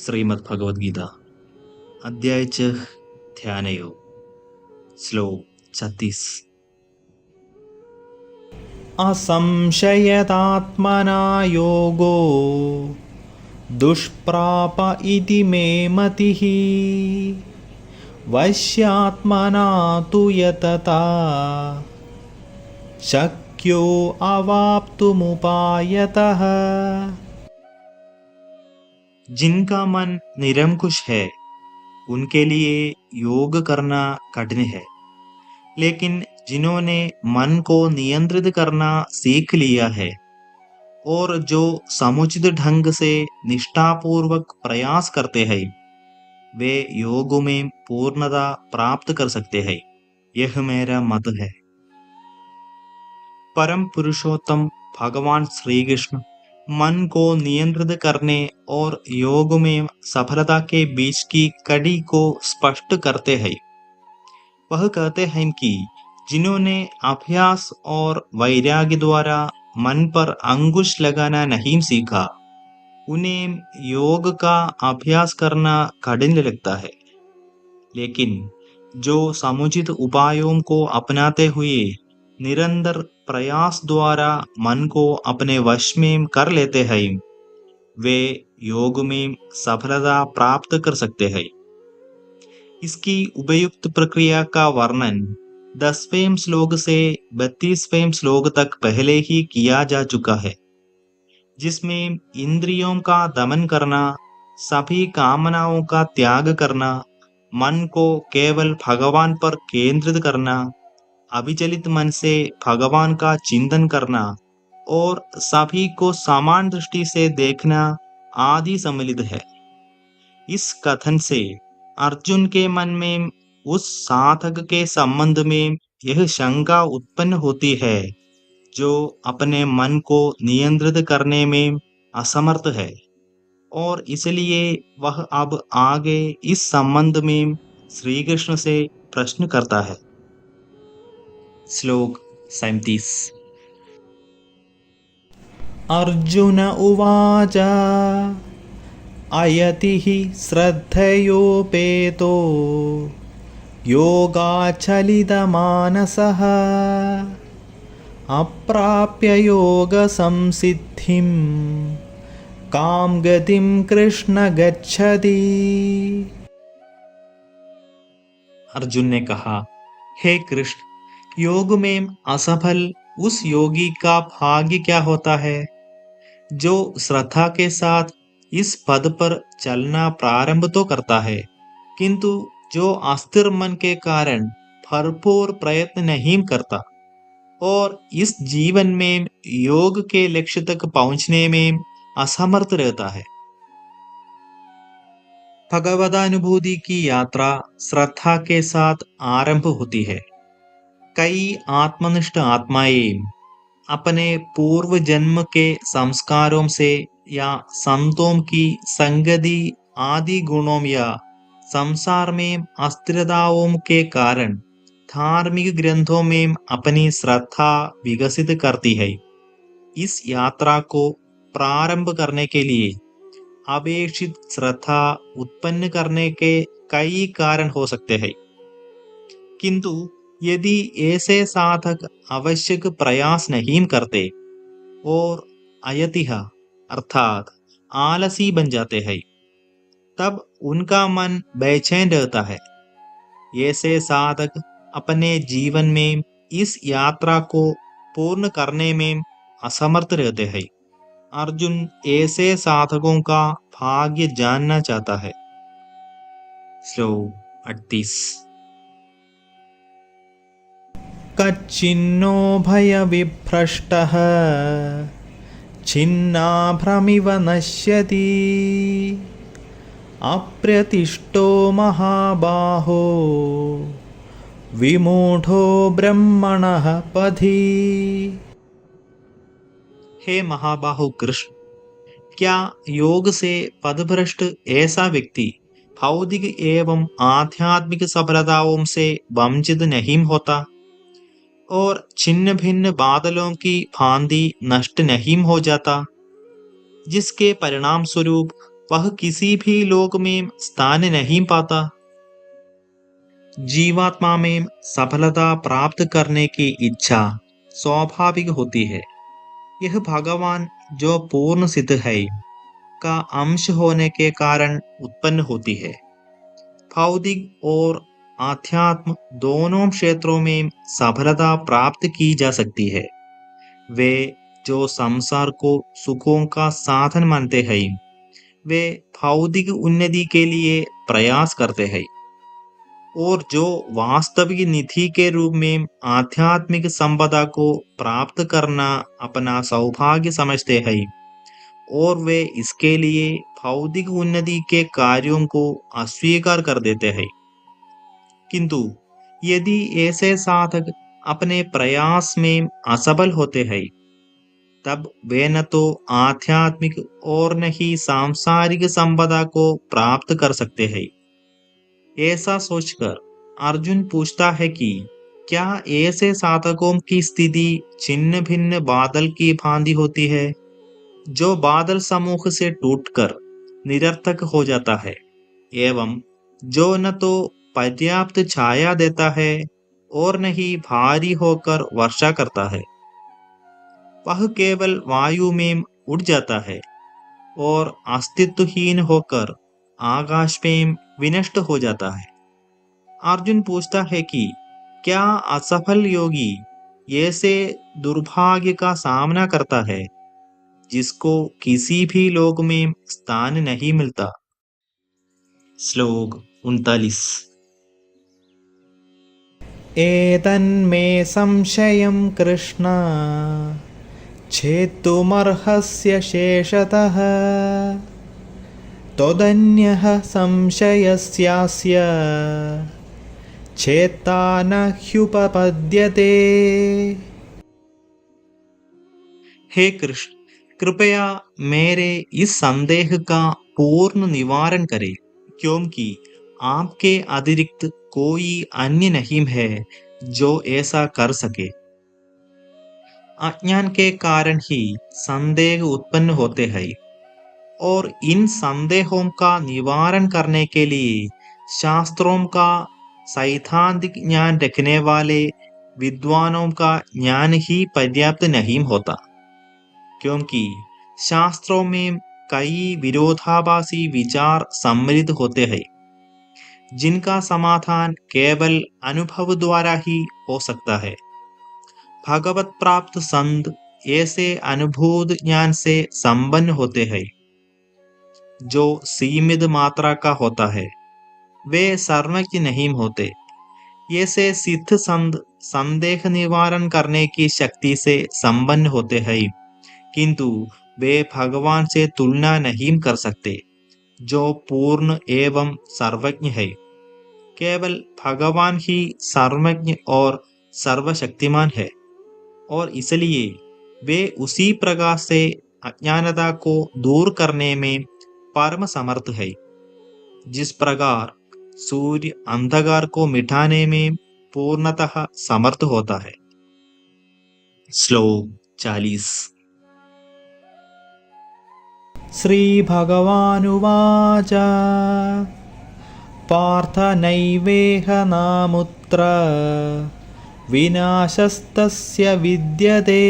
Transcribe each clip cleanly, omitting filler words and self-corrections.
ശ്രീമദ് ഭഗവത്ഗീത അധ്യായ 6 ധ്യാനയോഗ ശ്ലോക 36 असंशयदात्मना योगो दुष्प्राप इति मे मतिः वश्यात्मना तु यतता शक्यो अवाप्तुमुपायतः। जिनका मन निरंकुश है उनके लिए योग करना कठिन है, लेकिन जिन्होंने मन को नियंत्रित करना सीख लिया है और जो समुचित ढंग से निष्ठापूर्वक प्रयास करते हैं वे योग में पूर्णता प्राप्त कर सकते हैं। यह मेरा मत है। परम पुरुषोत्तम भगवान श्री कृष्ण मन को नियंत्रित करने और योग में सफलता के बीच की कड़ी को स्पष्ट करते हैं। वह कहते हैं कि जिन्होंने अभ्यास और वैराग्य द्वारा मन पर अंकुश लगाना नहीं सीखा उन्हें योग का अभ्यास करना कठिन लगता है, लेकिन जो समुचित उपायों को अपनाते हुए निरंतर प्रयास द्वारा मन को अपने वश में कर लेते हैं वे योग में सफलता प्राप्त कर सकते हैं। इसकी उपयुक्त प्रक्रिया का वर्णन 10वें श्लोक से 32वें श्लोक तक पहले ही किया जा चुका है, जिसमें इंद्रियों का दमन करना, सभी कामनाओं का त्याग करना, मन को केवल भगवान पर केंद्रित करना, अविचलित मन से भगवान का चिंतन करना और सभी को समान दृष्टि से देखना आदि सम्मिलित है। इस कथन से अर्जुन के मन में उस साधक के संबंध में यह शंका उत्पन्न होती है जो अपने मन को नियंत्रित करने में असमर्थ है और इसलिए वह अब आगे इस संबंध में श्री कृष्ण से प्रश्न करता है। श्लोक 37 अर्जुन उवाच अयतिः श्रद्धयोपेतो योगाचलितमानसः अप्राप्य योगसंसिद्धिं कां गतिं कृष्ण गच्छति। अर्जुन ने कहा, हे कृष्ण, योग में असफल उस योगी का भाग्य क्या होता है जो श्रद्धा के साथ इस पद पर चलना प्रारंभ तो करता है, किंतु जो अस्थिर मन के कारण भरपूर प्रयत्न नहीं करता और इस जीवन में योग के लक्ष्य तक पहुंचने में असमर्थ रहता है। भगवदानुभूति की यात्रा श्रद्धा के साथ आरंभ होती है। कई आत्मनिष्ठ आत्माएं अपने पूर्व जन्म के संस्कारों से या संतों की संगति आदि गुणों या संसार में अस्थिरताओं के कारण धार्मिक ग्रंथों में अपनी श्रद्धा विकसित करती है। इस यात्रा को प्रारंभ करने के लिए अपेक्षित श्रद्धा उत्पन्न करने के कई कारण हो सकते हैं, किंतु यदि ऐसे साधक आवश्यक प्रयास नहीं करते और अयतिह अर्थात आलसी बन जाते हैं तब उनका मन बेचैन रहता है। ऐसे साधक अपने जीवन में इस यात्रा को पूर्ण करने में असमर्थ रहते हैं। अर्जुन ऐसे साधकों का भाग्य जानना चाहता है। श्लोक 38 कच्चिन्नो भयविभ्रष्टः छिन्नाभ्रमिव नश्यति अप्रतिष्ठो महाबाहो विमूढो ब्रह्मणः पथि। हे महाबाहु कृष्ण, क्या योग से पदभ्रष्ट ऐसा व्यक्ति भौतिक एवं आध्यात्मिक सफलताओं से वंचित नहीं होता और छिन्न भिन्न बादलों की भांति नष्ट नहीं हो जाता, जिसके परिणाम स्वरूप वह किसी भी लोक में स्थान नहीं पाता। जीवात्मा में सफलता प्राप्त करने की इच्छा स्वाभाविक होती है। यह भगवान जो पूर्ण सिद्ध है का अंश होने के कारण उत्पन्न होती है। भौतिक और आध्यात्म दोनों क्षेत्रों में सफलता प्राप्त की जा सकती है। वे जो संसार को सुखों का साधन मानते हैं, वे भौतिक उन्नति के लिए प्रयास करते हैं, और जो वास्तविक निधि के रूप में आध्यात्मिक संपदा को प्राप्त करना अपना सौभाग्य समझते हैं, और वे इसके लिए भौतिक उन्नति के कार्यों को अस्वीकार कर देते हैं। किंतु यदि ऐसे साधक अपने प्रयास में असफल होते हैं, तब वे न तो आध्यात्मिक और न ही सांसारिक संपदा को प्राप्त कर सकते हैं। ऐसा सोचकर अर्जुन पूछता है कि क्या ऐसे साधकों की स्थिति छिन्न भिन्न बादल की भांति होती है, जो बादल समूह से टूटकर निरर्थक हो जाता है, एवं जो न तो पर्याप्त छाया देता है और न ही भारी होकर वर्षा करता है। वह केवल वायु में उड़ जाता है और अस्तित्वहीन होकर आकाश में विनष्ट हो जाता है। अर्जुन पूछता है कि क्या असफल योगी ऐसे दुर्भाग्य का सामना करता है, जिसको किसी भी लोक में स्थान नहीं मिलता। श्लोक 39। एतन्मे संशयं कृष्ण छेत्तुमर्हस्य शेषतः त्वदन्यः संशयस्यास्य छेत्ता न ह्युपपद्यते। हे कृष्ण, कृपया मेरे इस संदेह का पूर्ण निवारण करें, क्योंकि आपके अतिरिक्त कोई अन्य नहीं है जो ऐसा कर सके। अज्ञान के कारण ही संदेह उत्पन्न होते हैं, और इन संदेहों का निवारण करने के लिए शास्त्रों का सैद्धांतिक ज्ञान रखने वाले विद्वानों का ज्ञान ही पर्याप्त नहीं होता, क्योंकि शास्त्रों में कई विरोधाभासी विचार सम्मिलित होते हैं, जिनका समाधान केवल अनुभव द्वारा ही हो सकता है। भगवत प्राप्त संत ऐसे अनुभूत ज्ञान से संपन्न होते हैं, जो सीमित मात्रा का होता है। वे सर्वज्ञ नहीं होते। ऐसे सिद्ध संत संदेह निवारण करने की शक्ति से संपन्न होते हैं, किंतु वे भगवान से तुलना नहीं कर सकते, जो पूर्ण एवं सर्वज्ञ है। केवल भगवान ही सर्वज्ञ और सर्वशक्तिमान है, और इसलिए वे उसी प्रकाश से अज्ञानता को दूर करने में परम समर्थ है, जिस प्रकार सूर्य अंधकार को मिटाने में पूर्णतः समर्थ होता है। श्लोक 40। श्रीभगवानुवाच पार्थ नैवेह नामुत्र विनाशस्तस्य विद्यते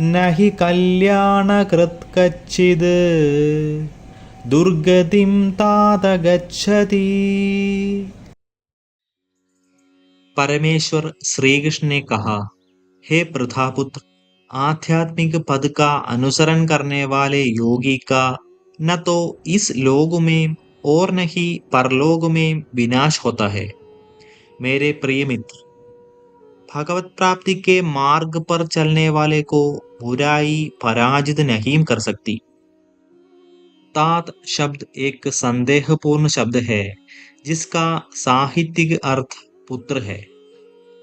न हि कल्याणकृत् कच्चिद् दुर्गतिं तात गच्छति। परमेश्वर श्री कृष्ण ने कहा, हे प्रथापुत्र, आध्यात्मिक पद का अनुसरण करने वाले योगी का न तो इस लोक में और न ही परलोक में विनाश होता है। मेरे प्रिय मित्र, भगवत प्राप्ति के मार्ग पर चलने वाले को बुराई पराजित नहीं कर सकती। तात शब्द एक संदेहपूर्ण शब्द है, जिसका साहित्यिक अर्थ पुत्र है।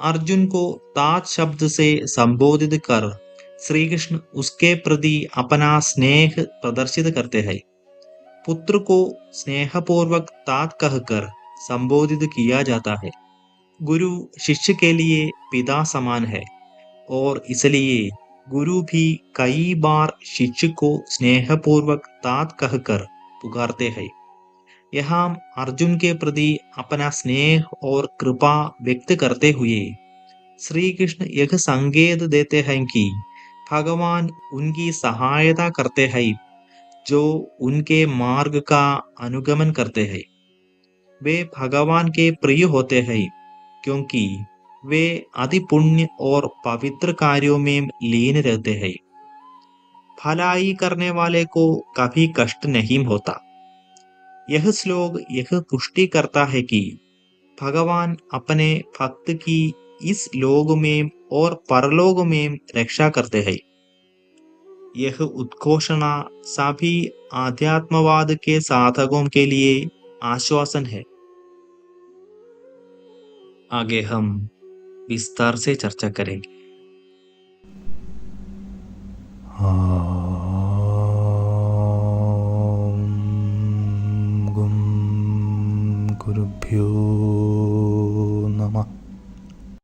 अर्जुन को तात शब्द से संबोधित कर श्री कृष्ण उसके प्रति अपना स्नेह प्रदर्शित करते हैं। पुत्र को स्नेहपूर्वक तात कहकर संबोधित किया जाता है। गुरु शिष्य के लिए पिता समान है, और इसलिए गुरु भी कई बार शिष्य को स्नेहपूर्वक तात कहकर पुकारते हैं। यहाँ अर्जुन के प्रति अपना स्नेह और कृपा व्यक्त करते हुए श्री कृष्ण यह संकेत देते हैं कि भगवान उनकी सहायता करते हैं जो उनके मार्ग का अनुगमन करते हैं। वे भगवान के प्रिय होते हैं क्योंकि वे अति पुण्य और पवित्र कार्यों में लीन रहते हैं। भलाई करने वाले को कभी कष्ट नहीं होता। यह श्लोक यह पुष्टि करता है कि भगवान अपने भक्त की इस लोक में और परलोक में रक्षा करते हैं। यह उद्घोषणा सभी आध्यात्मवाद के साधकों के लिए आश्वासन है। आगे हम विस्तार से चर्चा करेंगे। गुरुभ्यो